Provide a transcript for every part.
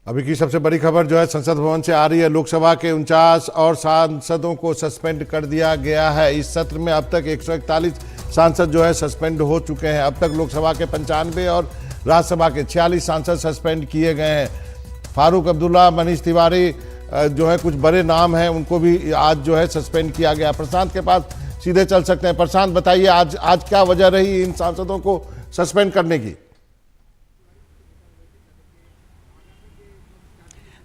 अभी की सबसे बड़ी खबर जो है संसद भवन से आ रही है। लोकसभा के 49 और सांसदों को सस्पेंड कर दिया गया है। इस सत्र में अब तक 141 सांसद जो है सस्पेंड हो चुके हैं। अब तक लोकसभा के 95 और राज्यसभा के 46 सांसद सस्पेंड किए गए हैं। फारूक अब्दुल्ला, मनीष तिवारी जो है कुछ बड़े नाम हैं, उनको भी आज जो है सस्पेंड किया गया। प्रशांत के पास सीधे चल सकते हैं। प्रशांत, बताइए आज क्या वजह रही इन सांसदों को सस्पेंड करने की?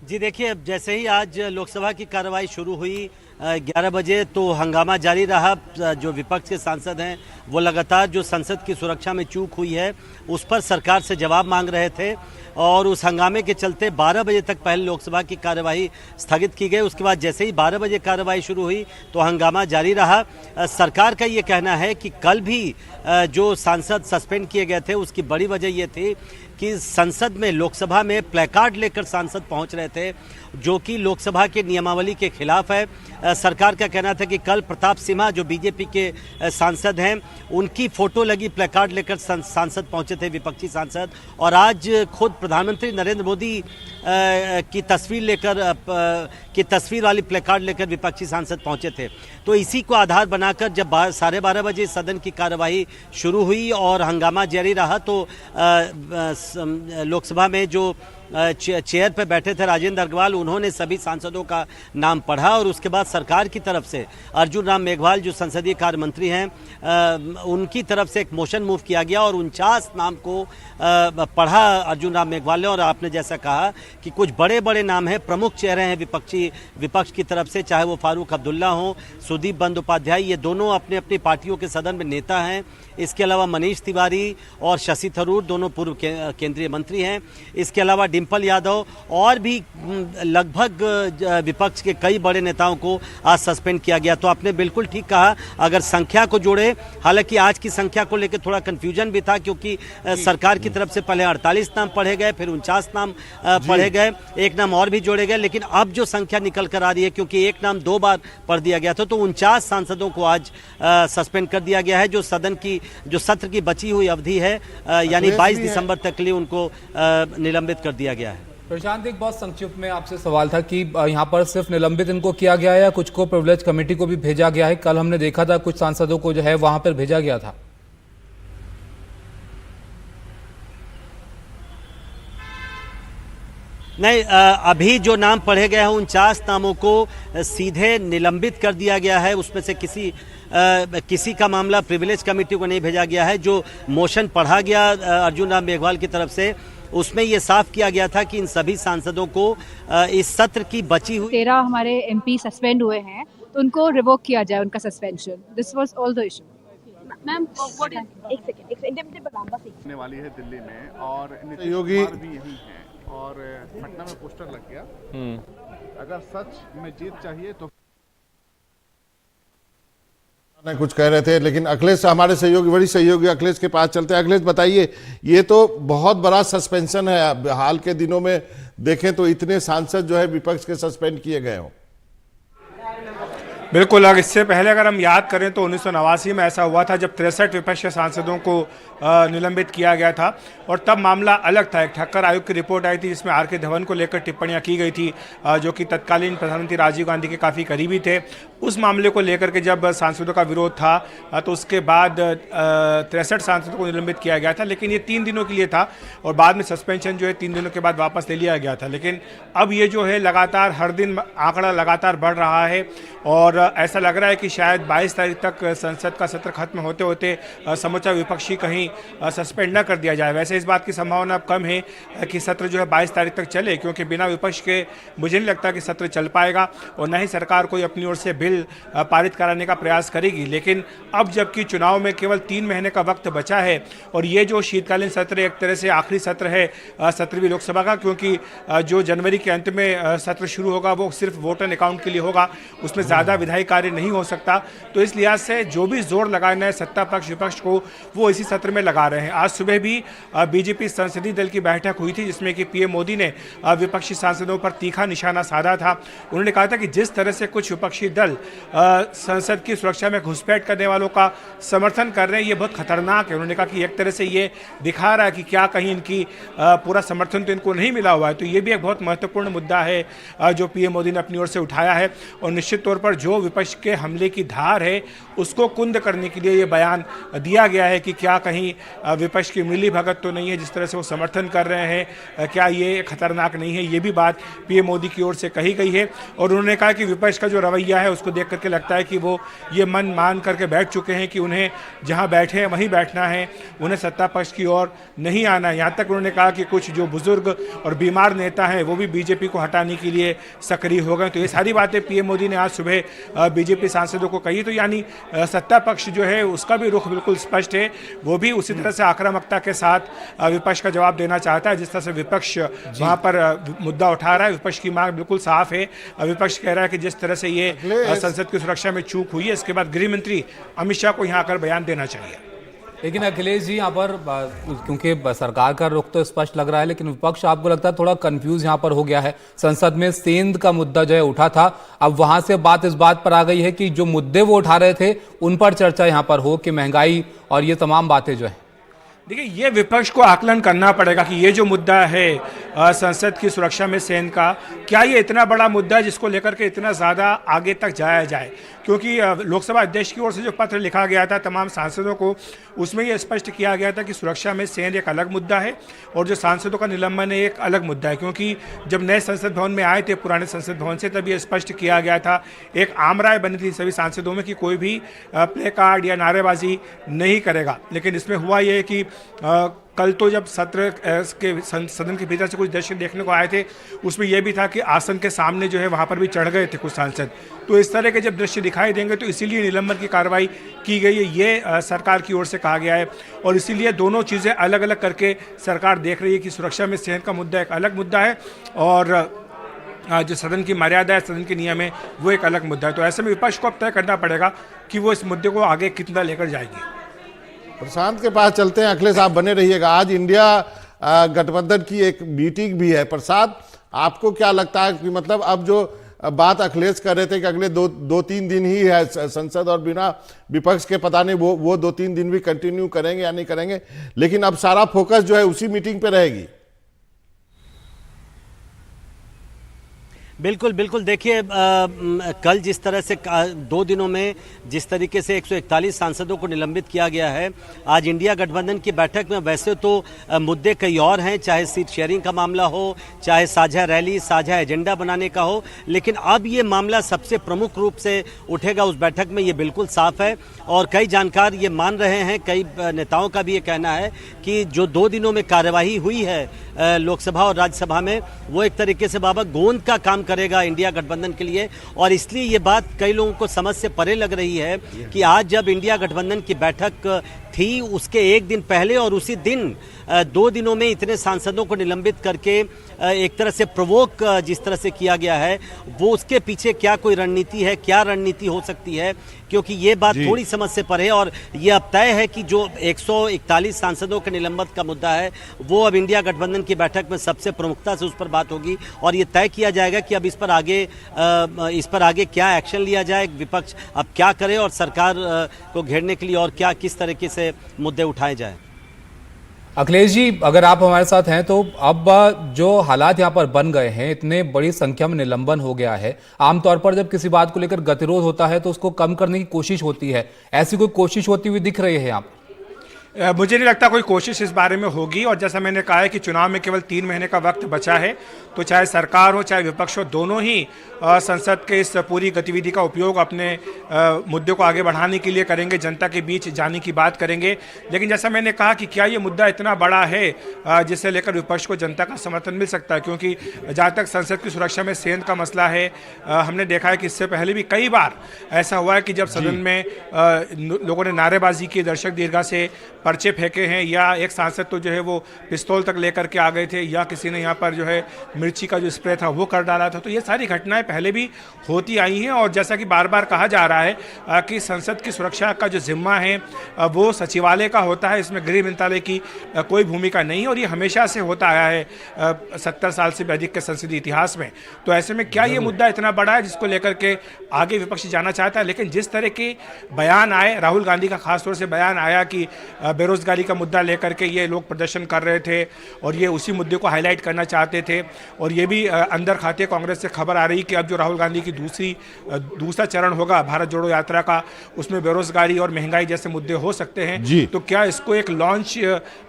जी देखिए, जैसे ही आज लोकसभा की कार्रवाई शुरू हुई 11 बजे तो हंगामा जारी रहा। जो विपक्ष के सांसद हैं वो लगातार जो संसद की सुरक्षा में चूक हुई है उस पर सरकार से जवाब मांग रहे थे और उस हंगामे के चलते 12 बजे तक पहले लोकसभा की कार्यवाही स्थगित की गई। उसके बाद जैसे ही 12 बजे कार्रवाई शुरू हुई तो हंगामा जारी रहा। सरकार का ये कहना है कि कल भी जो सांसद सस्पेंड किए गए थे उसकी बड़ी वजह ये थी कि संसद में, लोकसभा में प्लेकार्ड लेकर सांसद पहुंच रहे थे जो कि लोकसभा के नियमावली के खिलाफ है। सरकार का कहना था कि कल प्रताप सिम्हा जो बीजेपी के सांसद हैं उनकी फोटो लगी प्लेकार्ड लेकर सांसद पहुंचे थे, विपक्षी सांसद, और आज खुद प्रधानमंत्री नरेंद्र मोदी की तस्वीर वाली प्लेकार्ड लेकर विपक्षी सांसद पहुंचे थे। तो इसी को आधार बनाकर जब 12:30 बजे सदन की कार्यवाही शुरू हुई और हंगामा जारी रहा तो लोकसभा में जो चेयर पर बैठे थे राजेंद्र अग्रवाल, उन्होंने सभी सांसदों का नाम पढ़ा और उसके बाद सरकार की तरफ से अर्जुन राम मेघवाल जो संसदीय कार्य मंत्री हैं उनकी तरफ से एक मोशन मूव किया गया और 49 नाम को पढ़ा अर्जुन राम मेघवाल ने। और आपने जैसा कहा कि कुछ बड़े बड़े नाम हैं, प्रमुख चेहरे हैं विपक्ष की तरफ से, चाहे वो फारूक अब्दुल्ला हो, सुदीप बंदोपाध्याय, ये दोनों अपनी अपनी पार्टियों के सदन में नेता हैं। इसके अलावा मनीष तिवारी और शशि थरूर दोनों पूर्व केंद्रीय मंत्री हैं। इसके अलावा डिम्पल यादव और भी लगभग विपक्ष के कई बड़े नेताओं को आज सस्पेंड किया गया। तो आपने बिल्कुल ठीक कहा, अगर संख्या को जोड़े, हालांकि आज की संख्या को लेकर थोड़ा कंफ्यूजन भी था क्योंकि सरकार की तरफ से पहले 48 नाम पढ़े गए, फिर 49 नाम पढ़े गए, एक नाम और भी जोड़े गए, लेकिन अब जो संख्या निकल कर आ रही है क्योंकि एक नाम 2 बार पढ़ दिया गया था तो 49 सांसदों को आज सस्पेंड कर दिया गया है। जो सदन की जो सत्र की बची हुई अवधि है यानी 22 दिसंबर तक के लिए उनको निलंबित कर दिया गया है। प्रशांत, एक बहुत संक्षिप्त में आपसे सवाल था कि यहाँ पर सिर्फ निलंबित इनको किया गया है या कुछ को प्रिविलेज कमेटी को भी भेजा गया है? कल हमने देखा था कुछ सांसदों को जो है वहां पर भेजा गया था। नहीं, अभी जो नाम पढ़े गए हैं 49 नामों को सीधे निलंबित कर दिया गया है। उसमें से किसी का मामला प्रिविलेज कमेटी को नहीं भेजा गया है। जो मोशन पढ़ा गया अर्जुन राम मेघवाल की तरफ से उसमें ये साफ किया गया था कि इन सभी सांसदों को इस सत्र की बची हुई 13 हमारे एमपी सस्पेंड हुए हैं तो उनको रिवोक किया जाए उनका suspension. This was all the issue. Ma'am एक सेकंड वाली है दिल्ली में और योगी भी यही है और पटना में पोस्टर लग गया। अगर सच में जीत चाहिए तो कुछ कह रहे थे, लेकिन अखिलेश हमारे सहयोगी, बड़ी सहयोगी अखिलेश के पास चलते हैं। अखिलेश, बताइए, ये तो बहुत बड़ा सस्पेंशन है। हाल के दिनों में देखें तो इतने सांसद जो है विपक्ष के सस्पेंड किए गए हों। बिल्कुल, अगर इससे पहले अगर हम याद करें तो 1989 में ऐसा हुआ था जब 63 विपक्ष के सांसदों को निलंबित किया गया था और तब मामला अलग था। एक ठक्कर आयोग की रिपोर्ट आई थी जिसमें आर.के. धवन को लेकर टिप्पणियां की गई थी जो कि तत्कालीन प्रधानमंत्री राजीव गांधी के काफ़ी करीबी थे। उस मामले को लेकर के जब सांसदों का विरोध था तो उसके बाद 63 सांसदों को निलंबित किया गया था, लेकिन ये 3 दिनों के लिए था और बाद में सस्पेंशन जो है 3 दिनों के बाद वापस ले लिया गया था। लेकिन अब ये जो है लगातार हर दिन आंकड़ा लगातार बढ़ रहा है और ऐसा लग रहा है कि शायद 22 तारीख तक संसद का सत्र खत्म होते होते समूचा विपक्षी कहीं सस्पेंड न कर दिया जाए। वैसे इस बात की संभावना अब कम है कि सत्र जो है 22 तारीख तक चले, क्योंकि बिना विपक्ष के मुझे नहीं लगता कि सत्र चल पाएगा और न ही सरकार कोई अपनी ओर से बिल पारित कराने का प्रयास करेगी। लेकिन अब जबकि चुनाव में केवल 3 महीने का वक्त बचा है और ये जो शीतकालीन सत्र एक तरह से आखिरी सत्र है 17वीं लोकसभा का, क्योंकि जो जनवरी के अंत में सत्र शुरू होगा वो सिर्फ वोट एंड अकाउंट के लिए होगा, उसमें ज़्यादा विधायी कार्य नहीं हो सकता। तो इस लिहाज से जो भी जोर लगाना है सत्ता पक्ष विपक्ष को, वो इसी सत्र में लगा रहे हैं। आज सुबह भी बीजेपी संसदीय दल की बैठक हुई थी, जिसमें कि पीएम मोदी ने विपक्षी सांसदों पर तीखा निशाना साधा था। उन्होंने कहा था कि जिस तरह से कुछ विपक्षी दल संसद की सुरक्षा में घुसपैठ करने वालों का समर्थन कर रहे हैं, ये बहुत खतरनाक है। उन्होंने कहा कि एक तरह से ये दिखा रहा है कि क्या कहीं इनकी पूरा समर्थन तो इनको नहीं मिला हुआ है। तो ये भी एक बहुत महत्वपूर्ण मुद्दा है जो पीएम मोदी ने अपनी ओर से उठाया है। और निश्चित तौर पर जो विपक्ष के हमले की धार है उसको कुंद करने के लिए ये बयान दिया गया है कि क्या कहीं विपक्ष की मिली भगत तो नहीं है, जिस तरह से वो समर्थन कर रहे हैं, क्या ये खतरनाक नहीं है। ये भी बात पीएम मोदी की ओर से कही गई है। और उन्होंने कहा कि विपक्ष का जो रवैया है उसको देख करके लगता है कि वो ये मन मान करके बैठ चुके हैं कि उन्हें जहां बैठे हैं वहीं बैठना है, उन्हें सत्ता पक्ष की ओर नहीं आना है। यहाँ तक उन्होंने कहा कि कुछ जो बुजुर्ग और बीमार नेता हैं वो भी बीजेपी को हटाने के लिए सक्रिय हो गए। तो ये सारी बातें पीएम मोदी ने आज सुबह बीजेपी सांसदों को कही। तो यानी सत्ता पक्ष जो है उसका भी रुख बिल्कुल स्पष्ट है, वो भी उसी तरह से आक्रामकता के साथ विपक्ष का जवाब देना चाहता है। जिस तरह से विपक्ष वहां पर मुद्दा उठा रहा है, विपक्ष की मांग बिल्कुल साफ है। विपक्ष कह रहा है कि जिस तरह से ये संसद की सुरक्षा में चूक हुई है, इसके बाद गृह मंत्री अमित शाह को यहाँ आकर बयान देना चाहिए। लेकिन अखिलेश जी यहाँ पर क्योंकि सरकार का रुख तो स्पष्ट लग रहा है, लेकिन विपक्ष आपको लगता है थोड़ा कंफ्यूज यहाँ पर हो गया है। संसद में सेंध का मुद्दा जो है उठा था, अब वहां से बात इस बात पर आ गई है कि जो मुद्दे वो उठा रहे थे उन पर चर्चा यहाँ पर हो कि महंगाई और ये तमाम बातें जो है। देखिए, ये विपक्ष को आकलन करना पड़ेगा कि ये जो मुद्दा है संसद की सुरक्षा में सेंध का, क्या ये इतना बड़ा मुद्दा है जिसको लेकर के इतना ज़्यादा आगे तक जाया जाए। क्योंकि लोकसभा अध्यक्ष की ओर से जो पत्र लिखा गया था तमाम सांसदों को, उसमें ये स्पष्ट किया गया था कि सुरक्षा में सेंध एक अलग मुद्दा है और जो सांसदों का निलंबन है एक अलग मुद्दा है। क्योंकि जब नए संसद भवन में आए थे पुराने संसद भवन से, तब ये स्पष्ट किया गया था, एक आम राय बनी थी सभी सांसदों में कि कोई भी प्ले कार्ड या नारेबाजी नहीं करेगा। लेकिन इसमें हुआ ये कि कल तो जब सत्र के सदन के भीतर से कुछ दृश्य देखने को आए थे, उसमें यह भी था कि आसन के सामने जो है वहां पर भी चढ़ गए थे कुछ सांसद। तो इस तरह के जब दृश्य दिखाई देंगे तो इसीलिए निलंबन की कार्रवाई की गई है, ये सरकार की ओर से कहा गया है। और इसीलिए दोनों चीज़ें अलग अलग करके सरकार देख रही है कि सुरक्षा में सेंध का मुद्दा एक अलग मुद्दा है और जो सदन की मर्यादा है, सदन के नियम है, वो एक अलग मुद्दा है। तो ऐसे में विपक्ष को अब तय करना पड़ेगा कि वो इस मुद्दे को आगे कितना लेकर जाएगी। प्रशांत के पास चलते हैं। अखिलेश, आप बने रहिएगा। आज इंडिया गठबंधन की एक मीटिंग भी है। प्रसाद, आपको क्या लगता है कि मतलब अब जो बात अखिलेश कर रहे थे कि अगले दो तीन दिन ही है संसद और बिना विपक्ष के पता नहीं वो 2-3 दिन भी कंटिन्यू करेंगे या नहीं करेंगे, लेकिन अब सारा फोकस जो है उसी मीटिंग पे रहेगी। बिल्कुल बिल्कुल। देखिए, कल जिस तरह से 2 दिनों में जिस तरीके से 141 सांसदों को निलंबित किया गया है, आज इंडिया गठबंधन की बैठक में वैसे तो मुद्दे कई और हैं, चाहे सीट शेयरिंग का मामला हो, चाहे साझा रैली, साझा एजेंडा बनाने का हो, लेकिन अब ये मामला सबसे प्रमुख रूप से उठेगा उस बैठक में, ये बिल्कुल साफ है। और कई जानकार ये मान रहे हैं, कई नेताओं का भी ये कहना है कि जो 2 दिनों में कार्यवाही हुई है लोकसभा और राज्यसभा में, वो एक तरीके से बाबा गोंद का काम करेगा इंडिया गठबंधन के लिए। और इसलिए ये बात कई लोगों को समझ से परे लग रही है कि आज जब इंडिया गठबंधन की बैठक थी, उसके एक दिन पहले और उसी दिन 2 दिनों में इतने सांसदों को निलंबित करके एक तरह से प्रोवोक जिस तरह से किया गया है, वो उसके पीछे क्या कोई रणनीति है, क्या रणनीति हो सकती है, क्योंकि ये बात थोड़ी समझ से परे है। और ये अब तय है कि जो 141 सांसदों के निलंबित का मुद्दा है, वो अब इंडिया गठबंधन की बैठक में सबसे प्रमुखता से उस पर बात होगी और ये तय किया जाएगा कि अब इस पर आगे क्या एक्शन लिया जाए, विपक्ष अब क्या करे और सरकार को घेरने के लिए और क्या किस तरीके से मुद्दे उठाए जाए। अखिलेश जी, अगर आप हमारे साथ हैं तो अब जो हालात यहाँ पर बन गए हैं, इतने बड़ी संख्या में निलंबन हो गया है, आमतौर पर जब किसी बात को लेकर गतिरोध होता है तो उसको कम करने की कोशिश होती है, ऐसी कोई कोशिश होती हुई दिख रही है यहाँ पर? मुझे नहीं लगता कोई कोशिश इस बारे में होगी। और जैसा मैंने कहा है कि चुनाव में केवल 3 महीने का वक्त बचा है, तो चाहे सरकार हो चाहे विपक्ष हो, दोनों ही संसद के इस पूरी गतिविधि का उपयोग अपने मुद्दे को आगे बढ़ाने के लिए करेंगे, जनता के बीच जाने की बात करेंगे। लेकिन जैसा मैंने कहा कि क्या ये मुद्दा इतना बड़ा है जिसे लेकर विपक्ष को जनता का समर्थन मिल सकता है, क्योंकि जहाँ तक संसद की सुरक्षा में सेंध का मसला है, हमने देखा है कि इससे पहले भी कई बार ऐसा हुआ है कि जब सदन में लोगों ने नारेबाजी की, दर्शक दीर्घा से पर्चे फेंके हैं, या एक सांसद तो जो है वो पिस्तौल तक लेकर के आ गए थे, या किसी ने यहाँ पर जो है मिर्ची का जो स्प्रे था वो कर डाला था। तो ये सारी घटनाएं पहले भी होती आई हैं, और जैसा कि बार बार कहा जा रहा है कि संसद की सुरक्षा का जो जिम्मा है वो सचिवालय का होता है, इसमें गृह मंत्रालय की कोई भूमिका नहीं है, और ये हमेशा से होता आया है 70 साल से भी अधिक के संसदीय इतिहास में। तो ऐसे में क्या ये मुद्दा इतना बड़ा है जिसको लेकर के आगे विपक्ष जाना चाहता है? लेकिन जिस तरह के बयान आए, राहुल गांधी का खासतौर से बयान आया कि बेरोजगारी का मुद्दा लेकर के ये लोग प्रदर्शन कर रहे थे और ये उसी मुद्दे को हाईलाइट करना चाहते थे, और ये भी अंदर खाते कांग्रेस से खबर आ रही कि अब जो राहुल गांधी की दूसरा चरण होगा भारत जोड़ो यात्रा का, उसमें बेरोजगारी और महंगाई जैसे मुद्दे हो सकते हैं। तो क्या इसको एक लॉन्च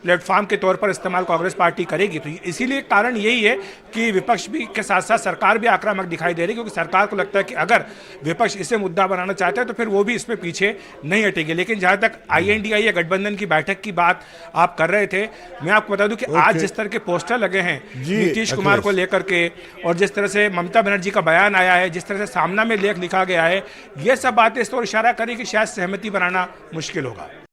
प्लेटफॉर्म के तौर पर इस्तेमाल कांग्रेस पार्टी करेगी? तो इसीलिए कारण यही है कि विपक्ष भी के साथ साथ सरकार भी आक्रामक दिखाई दे रही है, क्योंकि सरकार को लगता है कि अगर विपक्ष इसे मुद्दा बनाना चाहता है तो फिर वो भी इसमें पीछे नहीं हटेगी। लेकिन जहां तक INDI या गठबंधन की बैठक की बात आप कर रहे थे, मैं आपको बता दूं कि आज जिस तरह के पोस्टर लगे हैं नीतीश कुमार को लेकर के, और जिस तरह से ममता बनर्जी का बयान आया है, जिस तरह से सामना में लेख लिखा गया है, ये सब बातें इस तरह इशारा करें कि शायद सहमति बनाना मुश्किल होगा।